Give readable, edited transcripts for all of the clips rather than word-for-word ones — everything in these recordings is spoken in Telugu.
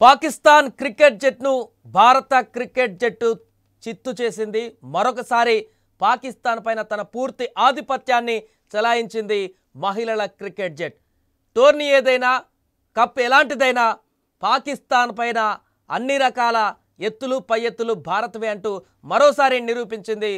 పాకిస్తాన్ క్రికెట్ జట్టును భారత క్రికెట్ జట్టు చిత్తు చేసింది. మరొకసారి పాకిస్తాన్ పైన తన పూర్తి ఆధిపత్యాన్ని చలాయించింది మహిళల క్రికెట్ జట్. టోర్నీ ఏదైనా, కప్ ఎలాంటిదైనా పాకిస్తాన్ పైన అన్ని రకాల ఎత్తులు పై ఎత్తులు భారత్వే అంటూ మరోసారి నిరూపించింది.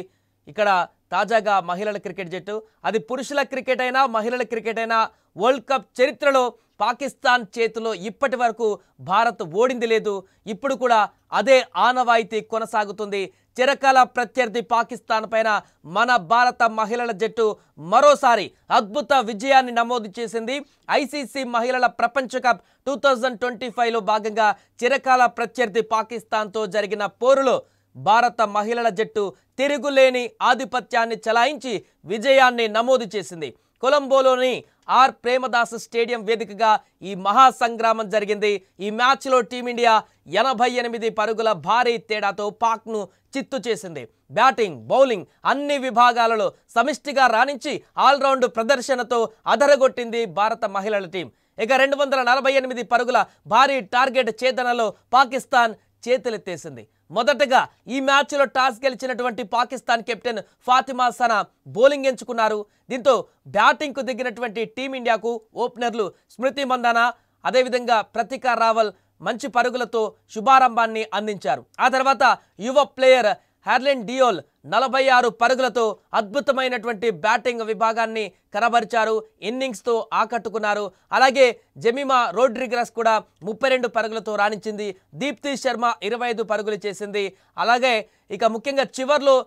ఇక్కడ తాజాగా మహిళల క్రికెట్ జట్టు, అది పురుషుల క్రికెట్ అయినా మహిళల క్రికెట్ అయినా వరల్డ్ కప్ చరిత్రలో పాకిస్తాన్ చేతిలో ఇప్పటి వరకు భారత్ ఓడింది లేదు. ఇప్పుడు కూడా అదే ఆనవాయితీ కొనసాగుతుంది. చిరకాల ప్రత్యర్థి పాకిస్తాన్ పైన మన భారత మహిళల జట్టు మరోసారి అద్భుత విజయాన్ని నమోదు చేసింది. ఐసీసీ మహిళల ప్రపంచ కప్ 2025లో భాగంగా చిరకాల ప్రత్యర్థి పాకిస్తాన్తో జరిగిన పోరులో భారత మహిళల జట్టు తిరుగులేని ఆధిపత్యాన్ని చలాయించి విజయాన్ని నమోదు చేసింది. కొలంబోలోని ఆర్ ప్రేమదాస్ స్టేడియం వేదికగా ఈ మహా సంగ్రామం జరిగింది. ఈ మ్యాచ్లో టీమిండియా 88 పరుగుల భారీ తేడాతో పాక్ను చిత్తు చేసింది. బ్యాటింగ్, బౌలింగ్ అన్ని విభాగాలలో సమిష్టిగా రాణించి ఆల్రౌండ్ ప్రదర్శనతో అదరగొట్టింది భారత మహిళల టీం. ఇక 248 పరుగుల భారీ టార్గెట్ ఛేదనలో పాకిస్తాన్ చేతులెత్తేసింది. మొదటగా ఈ మ్యాచ్లో టాస్ గెలిచినటువంటి పాకిస్తాన్ కెప్టెన్ ఫాతిమా సనా బౌలింగ్ ఎంచుకున్నారు. దీంతో బ్యాటింగ్కు దిగినటువంటి టీమిండియాకు ఓపెనర్లు స్మృతి మందానా, అదేవిధంగా ప్రతికా రావల్ మంచి పరుగులతో శుభారంభాన్ని అందించారు. ఆ తర్వాత యువ ప్లేయర్ హెర్లిన్ డియోల్ 46 పరుగులతో అద్భుతమైనటువంటి బ్యాటింగ్ విభాగాన్ని కనబరిచారు. ఇన్నింగ్స్తో ఆకట్టుకున్నారు. అలాగే జెమిమా రోడ్రిగస్ కూడా 32 పరుగులతో రాణించింది. దీప్తి శర్మ 25 పరుగులు చేసింది. అలాగే ఇక ముఖ్యంగా చివర్లో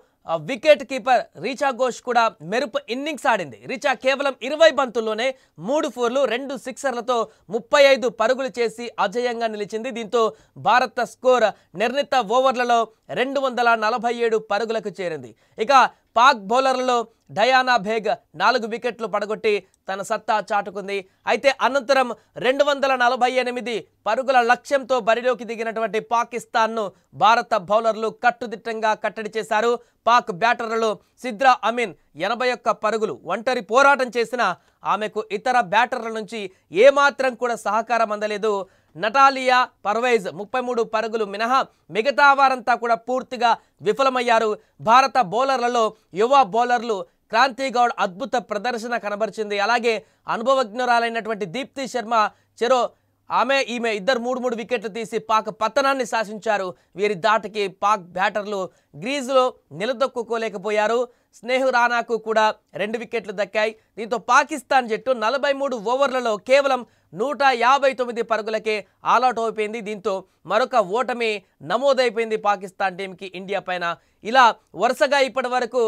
వికెట్ కీపర్ రీచా ఘోష్ కూడా మెరుపు ఇన్నింగ్స్ ఆడింది. రీచా కేవలం 20 బంతుల్లోనే 3 ఫోర్లు 2 సిక్సర్లతో 35 పరుగులు చేసి అజేయంగా నిలిచింది. దీంతో భారత స్కోర్ నిర్ణీత ఓవర్లలో 247 పరుగులకు చేరింది. ఇక పాక్ బౌలర్లలో డయానా బేగ్ 4 వికెట్లు పడగొట్టి తన సత్తా చాటుకుంది. అయితే అనంతరం 248 పరుగుల లక్ష్యంతో బరిలోకి దిగినటువంటి పాకిస్తాన్ను భారత బౌలర్లు కట్టుదిట్టంగా కట్టడి చేశారు. పాక్ బ్యాటర్లలో సిద్రా అమీన్ 81 పరుగులు ఒంటరి పోరాటం చేసిన ఆమెకు ఇతర బ్యాటర్ల నుంచి ఏమాత్రం కూడా సహకారం అందలేదు. నటాలియా పర్వేజ్ 33 పరుగులు మినహా మిగతా వారంతా కూడా పూర్తిగా విఫలమయ్యారు. భారత బౌలర్లలో యువ బౌలర్లు క్రాంతి గౌడ్ అద్భుత ప్రదర్శన కనబరిచింది. అలాగే అనుభవజ్ఞురాలైనటువంటి దీప్తి శర్మ ఈమె ఇద్దరు 3 వికెట్లు తీసి పాక్ పతనాన్ని శాసించారు. వీరి దాటికి పాక్ బ్యాటర్లు గ్రీజులో నిలదొక్కుకోలేకపోయారు. స్నేహ్ రాణాకు కూడా 2 వికెట్లు దక్కాయి. దీంతో పాకిస్తాన్ జట్టు 43 ఓవర్లలో కేవలం 159 పరుగులకే ఆల్అౌట్ అయిపోయింది. దీంతో మరొక ఓటమి నమోదైపోయింది పాకిస్తాన్ టీంకి ఇండియా పైన. ఇలా వరుసగా ఇప్పటి వరకు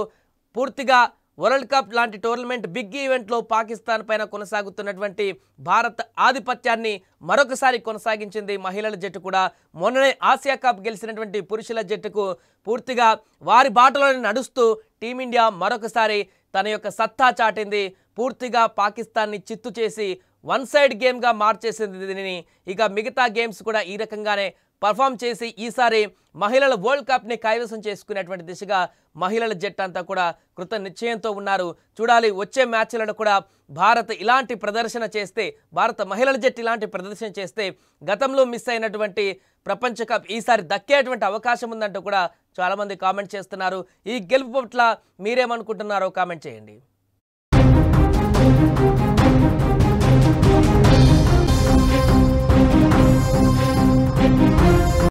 పూర్తిగా వరల్డ్ కప్ లాంటి టోర్నమెంట్ బిగ్ ఈవెంట్లో పాకిస్తాన్ పైన కొనసాగుతున్నటువంటి భారత్ ఆధిపత్యాన్ని మరొకసారి కొనసాగించింది మహిళల జట్టు కూడా. మొన్ననే ఆసియా కప్ గెలిచినటువంటి పురుషుల జట్టుకు పూర్తిగా వారి బాటలోనే నడుస్తూ టీమిండియా మరొకసారి తన యొక్క సత్తా చాటింది. పూర్తిగా పాకిస్తాన్ని చిత్తు చేసి వన్ సైడ్ గేమ్గా మార్చేసింది దీనిని. ఇక మిగతా గేమ్స్ కూడా ఈ రకంగానే పర్ఫామ్ చేసి ఈసారి మహిళల వరల్డ్ కప్ని కైవసం చేసుకునేటువంటి దిశగా మహిళల జట్టు అంతా కూడా కృత నిశ్చయంతో ఉన్నారు. చూడాలి వచ్చే మ్యాచ్లలో కూడా భారత్ ఇలాంటి ప్రదర్శన చేస్తే, భారత మహిళల జట్టు ఇలాంటి ప్రదర్శన చేస్తే గతంలో మిస్ అయినటువంటి ప్రపంచ కప్ ఈసారి దక్కేటువంటి అవకాశం ఉందంటూ కూడా చాలామంది కామెంట్ చేస్తున్నారు. ఈ గెలుపు పట్ల మీరేమనుకుంటున్నారో కామెంట్ చేయండి.